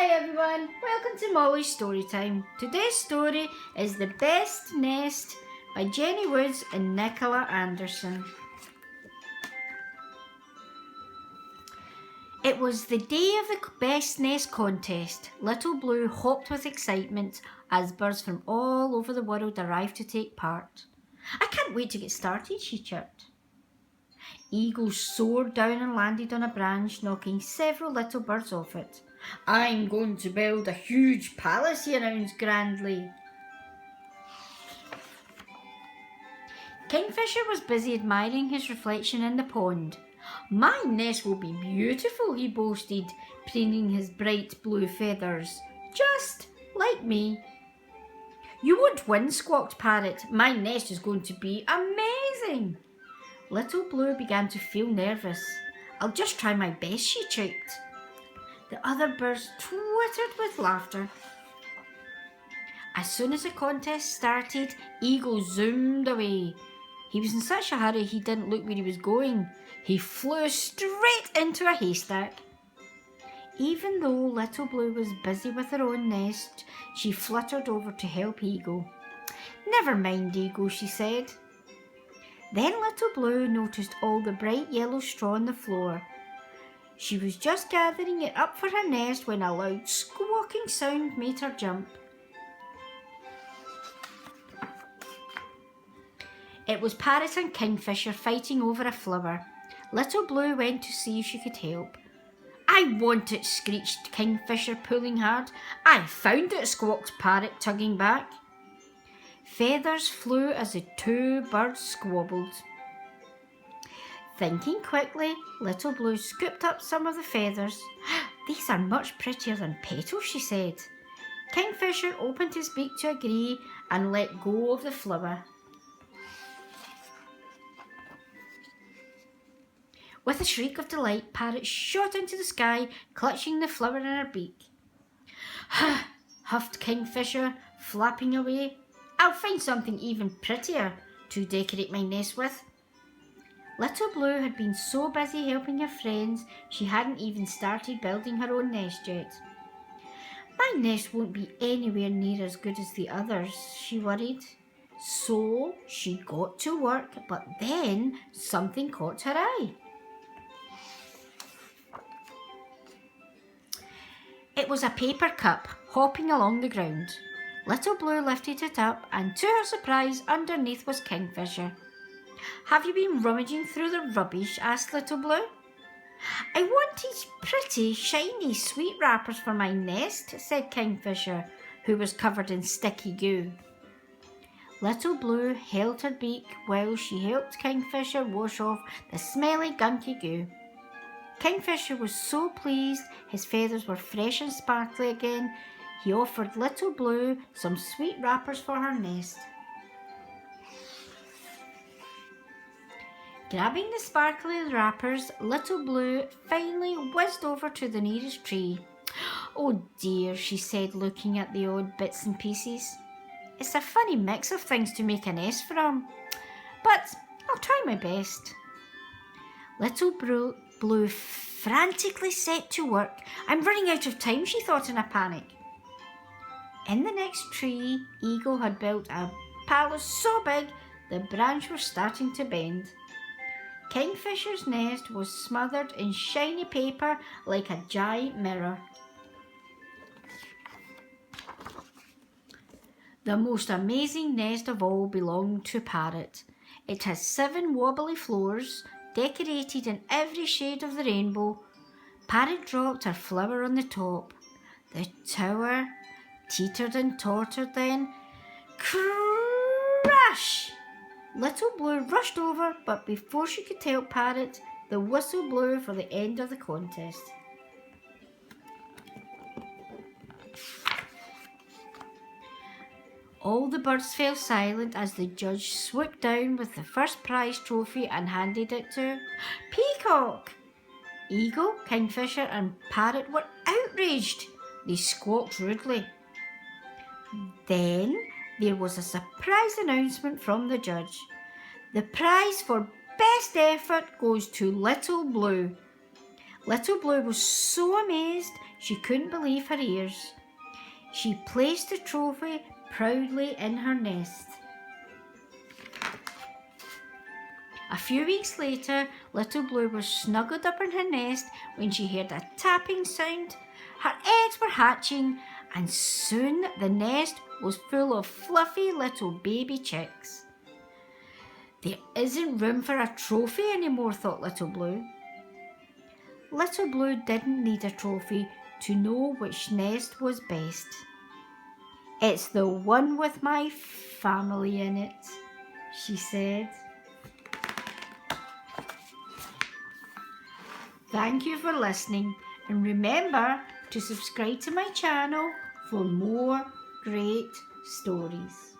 Hi everyone, welcome to Molly's Story Time. Today's story is The Best Nest by Jenny Woods and Nicola Anderson. It was the day of the Best Nest contest. Little Blue hopped with excitement as birds from all over the world arrived to take part. I can't wait to get started, she chirped. Eagle soared down and landed on a branch, knocking several little birds off it. I'm going to build a huge palace, he announced grandly. Kingfisher was busy admiring his reflection in the pond. My nest will be beautiful, he boasted, preening his bright blue feathers. Just like me. You won't win, squawked Parrot. My nest is going to be amazing. Little Blue began to feel nervous. I'll just try my best, she chirped. The other birds twittered with laughter. As soon as the contest started, Eagle zoomed away. He was in such a hurry he didn't look where he was going. He flew straight into a haystack. Even though Little Blue was busy with her own nest, she fluttered over to help Eagle. Never mind, Eagle, she said. Then Little Blue noticed all the bright yellow straw on the floor. She was just gathering it up for her nest when a loud squawking sound made her jump. It was Parrot and Kingfisher fighting over a flower. Little Blue went to see if she could help. I want it, screeched Kingfisher, pulling hard. I found it, squawked Parrot, tugging back. Feathers flew as the two birds squabbled. Thinking quickly, Little Blue scooped up some of the feathers. These are much prettier than petals, she said. Kingfisher opened his beak to agree and let go of the flower. With a shriek of delight, Parrot shot into the sky, clutching the flower in her beak. "Huh," huffed Kingfisher, flapping away. I'll find something even prettier to decorate my nest with. Little Blue had been so busy helping her friends, she hadn't even started building her own nest yet. My nest won't be anywhere near as good as the others, she worried. So she got to work, but then something caught her eye. It was a paper cup hopping along the ground. Little Blue lifted it up, and to her surprise, underneath was Kingfisher. Have you been rummaging through the rubbish? Asked Little Blue. I wanted pretty, shiny, sweet wrappers for my nest, said Kingfisher, who was covered in sticky goo. Little Blue held her beak while she helped Kingfisher wash off the smelly, gunky goo. Kingfisher was so pleased his feathers were fresh and sparkly again, he offered Little Blue some sweet wrappers for her nest. Grabbing the sparkly wrappers, Little Blue finally whizzed over to the nearest tree. Oh dear, she said, looking at the odd bits and pieces. It's a funny mix of things to make a nest from, but I'll try my best. Little Blue frantically set to work. I'm running out of time, she thought in a panic. In the next tree, Eagle had built a palace so big the branch was starting to bend. Kingfisher's nest was smothered in shiny paper like a giant mirror. The most amazing nest of all belonged to Parrot. It has 7 wobbly floors, decorated in every shade of the rainbow. Parrot dropped her flower on the top. The tower teetered and tottered, then crash! Little Blue rushed over, but before she could help Parrot, the whistle blew for the end of the contest. All the birds fell silent as the judge swooped down with the first prize trophy and handed it to Peacock. Eagle, Kingfisher and Parrot were outraged. They squawked rudely. Then there was a surprise announcement from the judge. The prize for best effort goes to Little Blue. Little Blue was so amazed she couldn't believe her ears. She placed the trophy proudly in her nest. A few weeks later, Little Blue was snuggled up in her nest when she heard a tapping sound. Her eggs were hatching, and soon the nest was full of fluffy little baby chicks. There isn't room for a trophy anymore, thought Little Blue. Little Blue didn't need a trophy to know which nest was best. It's the one with my family in it, she said. Thank you for listening, and remember to subscribe to my channel for more great stories.